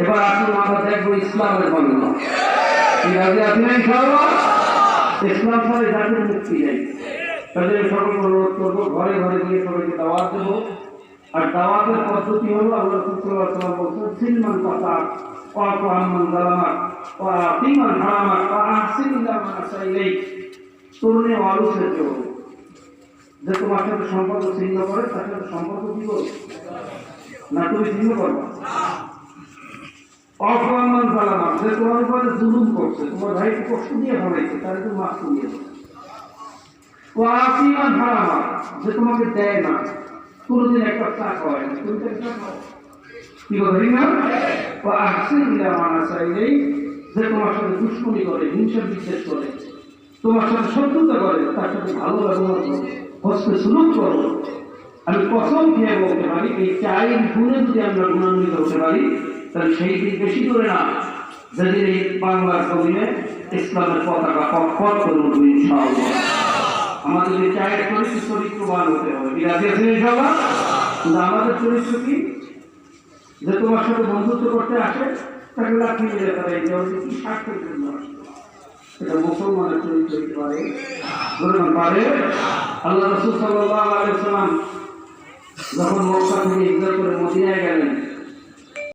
এবার আসুন আমরা দেখবো ইসলামের বাংলা। ঠিক আছে, আপনি ইনশাআল্লাহ ইসলাম ছাড়া জাতির মুক্তি নেই। তাদের সকল অনুরোধ করবো, ঘরে ঘরে গিয়ে সবাইকে দাওয়াত দেবো। আর দাওয়াতের পদ্ধতি হলো আল্লাহ সাল্লাল্লাহু আলাইহি ওয়াসাল্লাম বলছেন, সিলমান ফাতা ওয়াকু আম্মান যালামাক ওয়া আতিমান হারামাক ওয়া আহসিন ইলা মান আসাইলাইক। তরুণী আলোচনা করো যে তোমার সাথে সম্পর্ক ছিন্ন করে, তার সাথে সম্পর্ক কি করো না, তুমি ছিন্ন করবা। অপমান জালামাক, যে তোমার উপরে জুলুম করছে, তোমার ভাইকে কষ্ট দিয়ে ভাবাইছে, তার একটু মাফ করিয়ে দেবে। ও আতিমান হারামাক, যে তোমাকে দেয় না, কোনদিন একটা চা খাওয়ায় না, তুমি তাকে চা খাও, কি বলি না। ও আহসিন ইলা মান আসাইলাইক, যে তোমার সাথে দুশ্মনী করে, হিংসা বিদ্বেষ করে, তোমার সাথে শত্রুতা করে, তার সাথে ভালো ব্যবহার করো, হস্তে সুলুক করো। আমি কসম খেয়ে বলতে পারি, এই 4 গুণে যদি আমরা গুণান্বিত হতে পারি, তাহলে সেই দিন বেশি করে না যেদিন এই বাংলার জমিনে ইসলামের পতাকা পথ করে উঠবে ইনশাআল্লাহ। আমাদের এই 4 চরিত্রবান হতে হবে, বিরাজি আছে ইনশাআল্লাহ। কিন্তু আমাদের চরিত্র কি? যে তোমার সাথে বন্ধুত্ব করতে আসে, তাকে লাঠি মেরে তারা এই জন্য কি স্বার্থের জন্য আসে, এটা মুসলমানের চরিত্র হতে পারে, পারে। আল্লাহ রাসূল সাল্লাল্লাহু আলাইহি ওয়াসাল্লাম যখন মক্কা থেকে হিজরত করে মদিনায় গেলেন,